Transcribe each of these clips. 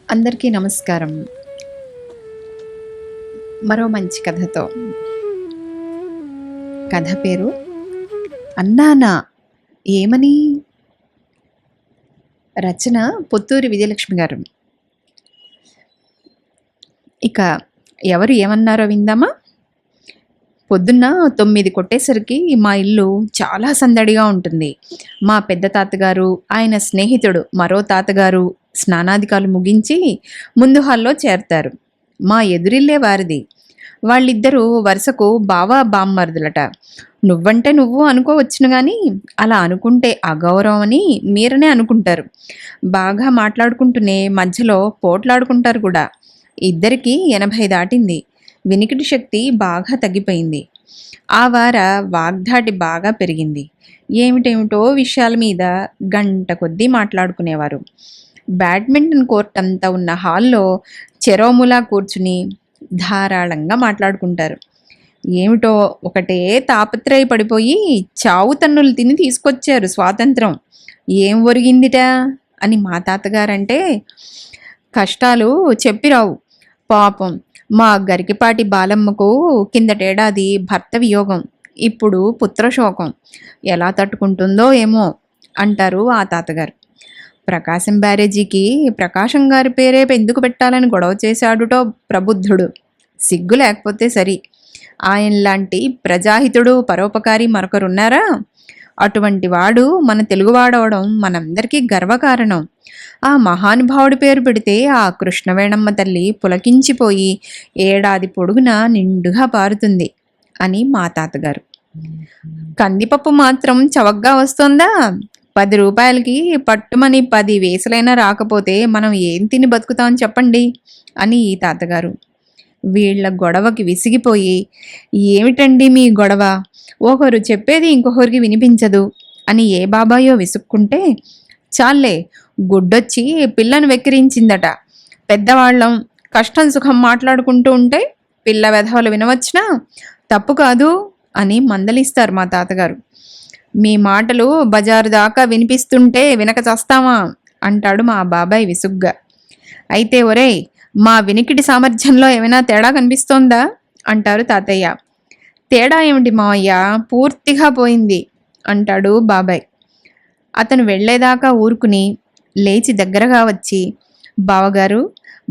అందరికీ నమస్కారం. మరో మంచి కథతో. కథ పేరు అన్నానా ఏమని? రచన పొత్తూరి విజయలక్ష్మి గారు. ఇక ఎవరు ఏమన్నారో విందామా? పొద్దున్న 9 కొట్టేసరికి మా ఇల్లు చాలా సందడిగా ఉంటుంది. మా పెద్ద తాతగారు, ఆయన స్నేహితుడు మరో తాతగారు స్నానాధికాలు ముగించి ముందు హాల్లో చేరతారు. మా ఎదురిల్లే వారిది. వాళ్ళిద్దరూ వరుసకు బావా బామ్మర్దులట. నువ్వంటే నువ్వు అనుకోవచ్చును గాని అలా అనుకుంటే అగౌరవం అని మీరనే అనుకుంటారు. బాగా మాట్లాడుకుంటూనే మధ్యలో పోట్లాడుకుంటారు కూడా. ఇద్దరికీ 80 దాటింది. వినికిడి శక్తి బాగా తగ్గిపోయింది. ఆ వార వాగ్ధాటి బాగా పెరిగింది. ఏమిటేమిటో విషయాల మీద గంట కొద్దీ మాట్లాడుకునేవారు. బ్యాడ్మింటన్ కోర్ట్ అంతా ఉన్న హాల్లో చెరోములా కూర్చుని ధారాళంగా మాట్లాడుకుంటారు. ఏమిటో ఒకటే తాపత్రయ పడిపోయి చావు తన్నులు తిని తీసుకొచ్చారు స్వాతంత్రం. ఏం ఒరిగిందిట అని మా తాతగారంటే కష్టాలు చెప్పిరావు. పాపం మా గరికిపాటి బాలమ్మకు కిందటేడాది భర్త వియోగం, ఇప్పుడు పుత్రశోకం. ఎలా తట్టుకుంటుందో ఏమో అంటారు ఆ తాతగారు. ప్రకాశం బ్యారేజీకి ప్రకాశం గారి పేరే ఎందుకు పెట్టాలని గొడవ చేశాడుటో ప్రబుద్ధుడు. సిగ్గు లేకపోతే సరి. ఆయనలాంటి ప్రజాహితుడు పరోపకారి మరొకరున్నారా? అటువంటి వాడు మన తెలుగువాడవడం మనందరికీ గర్వకారణం. ఆ మహానుభావుడి పేరు పెడితే ఆ కృష్ణవేణమ్మ తల్లి పులకించిపోయి ఏడాది పొడుగునా నిండుగా పారుతుంది అని మా తాతగారు. కందిపప్పు మాత్రం చవగ్గా వస్తోందా? 10 రూపాయలకి పట్టుమని 10 వేసులైనా రాకపోతే మనం ఏం తిని బతుకుతాం చెప్పండి అని ఈ తాతగారు. వీళ్ల గొడవకి విసిగిపోయి, ఏమిటండి మీ గొడవ? ఒకరు చెప్పేది ఇంకొకరికి వినిపించదు అని ఏ బాబాయో విసుక్కుంటే, చాలే గుడ్డొచ్చి పిల్లను వెక్కిరించిందట. పెద్దవాళ్ళం కష్టం సుఖం మాట్లాడుకుంటూ ఉంటే పిల్ల వెధవలు వినవచ్చునా? తప్పు కాదు అని మందలిస్తారు మా తాతగారు. మీ మాటలు బజారు దాకా వినిపిస్తుంటే వినక చస్తామా అంటాడు మా బాబాయ్ విసుగ్గా. అయితే ఒరేయ్, మా వినికిడి సామర్థ్యంలో ఏమైనా తేడా కనిపిస్తోందా అంటారు తాతయ్య. తేడా ఏమిటి మావయ్య, పూర్తిగా పోయింది అంటాడు బాబాయ్. అతను వెళ్లేదాకా ఊరుకుని లేచి దగ్గరగా వచ్చి, బావగారు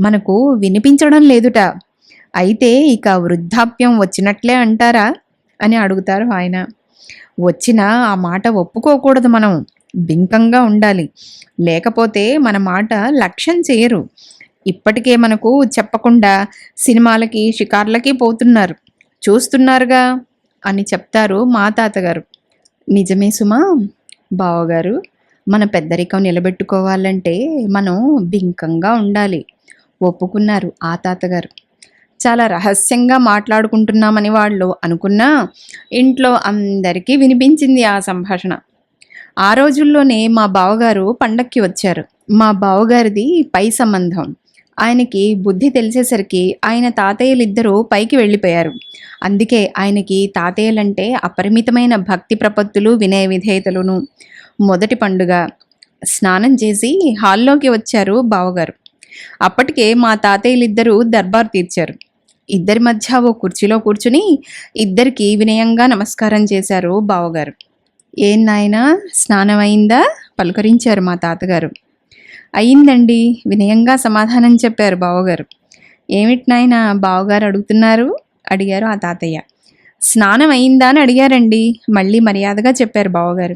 మనకు వినిపించడం లేదుట, అయితే ఇక వృద్ధాప్యం వచ్చినట్లే అంటారా అని అడుగుతారు ఆయన. వచ్చినా ఆ మాట ఒప్పుకోకూడదు, మనం బింకంగా ఉండాలి. లేకపోతే మన మాట లక్ష్యం చేయరు. ఇప్పటికే మనకు చెప్పకుండా సినిమాలకి షికార్లకి పోతున్నారు, చూస్తున్నారుగా అని చెప్తారు మా తాతగారు. నిజమే సుమా బావగారు, మన పెద్దరికం నిలబెట్టుకోవాలంటే మనం బింకంగా ఉండాలి ఒప్పుకున్నారు ఆ తాతగారు. చాలా రహస్యంగా మాట్లాడుకుంటున్నామని వాళ్ళు అనుకున్నా ఇంట్లో అందరికీ వినిపించింది ఆ సంభాషణ. ఆ రోజుల్లోనే మా బావగారు పండక్కి వచ్చారు. మా బావగారిది పై సంబంధం. ఆయనకి బుద్ధి తెలిసేసరికి ఆయన తాతయ్యలిద్దరూ పైకి వెళ్ళిపోయారు. అందుకే ఆయనకి తాతయ్యలంటే అపరిమితమైన భక్తి ప్రపత్తులు వినయ విధేయతలును. మొదటి పండుగ స్నానం చేసి హాల్లోకి వచ్చారు బావగారు. అప్పటికే మా తాతయ్యలిద్దరూ దర్బారు తీర్చారు. ఇద్దరి మధ్య ఓ కుర్చీలో కూర్చుని ఇద్దరికి వినయంగా నమస్కారం చేశారు బావగారు. ఏం నాయనా, స్నానం అయిందా పలుకరించారు మా తాతగారు. అయిందండి వినయంగా సమాధానం చెప్పారు బావగారు. ఏమిటి నాయనా బావగారు అడుగుతున్నారు అడిగారు ఆ తాతయ్య. స్నానం అయిందా అని అడిగారండి మళ్ళీ మర్యాదగా చెప్పారు బావగారు.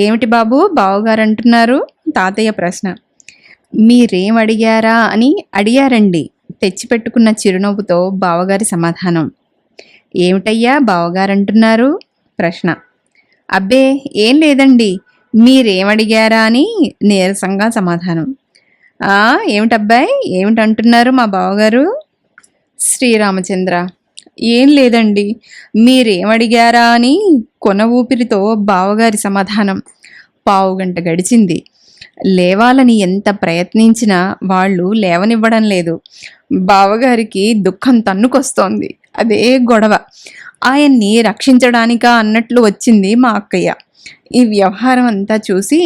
ఏమిటి బాబు బావగారు అంటున్నారు తాతయ్య ప్రశ్న. మీరేం అడిగారా అని అడిగారండి తెచ్చిపెట్టుకున్న చిరునవ్వుతో బావగారి సమాధానం. ఏమిటయ్యా బావగారంటున్నారు ప్రశ్న. అబ్బే ఏం లేదండి, మీరేమడిగారా అని నీరసంగా సమాధానం. ఏమిటబ్బాయి ఏమిటంటున్నారు మా బావగారు? శ్రీరామచంద్ర. ఏం లేదండి, మీరేమడిగారా అని కొన ఊపిరితో బావగారి సమాధానం. పావుగంట గడిచింది. లేవాలని ఎంత ప్రయత్నించినా వాళ్ళు లేవనివ్వడం లేదు. బావగారికి దుఃఖం తన్నుకొస్తోంది. అదే గొడవ. ఆయన్ని రక్షించడానికా అన్నట్లు వచ్చింది మా అక్కయ్య. ఈ వ్యవహారం అంతా చూసి,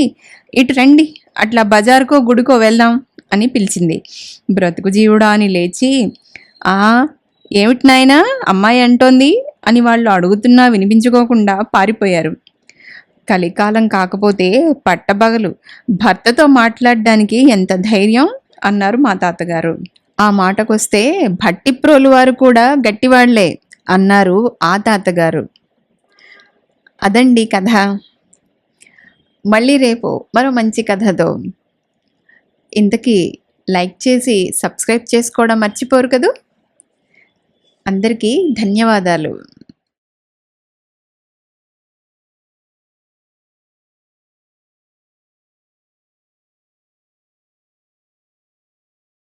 ఇటు రండి అట్లా బజారుకో గుడికో వెళ్దాం అని పిలిచింది. బ్రతుకు జీవుడా అని లేచి, "ఆ! ఏమిటి నాయనా అమ్మాయి అంటోంది" అని వాళ్ళు అడుగుతున్నా వినిపించుకోకుండా పారిపోయారు. కలికాలం కాకపోతే పట్టపగలు భర్తతో మాట్లాడడానికి ఎంత ధైర్యం అన్నారు మా తాతగారు. ఆ మాటకొస్తే భట్టిప్రోలు వారు కూడా గట్టివాళ్లే అన్నారు ఆ తాతగారు. అదండి కథ. మళ్ళీ రేపు మరో మంచి కథతో. ఇంతకీ లైక్ చేసి సబ్స్క్రైబ్ చేసుకోవడం మర్చిపోరు కదూ. అందరికీ ధన్యవాదాలు.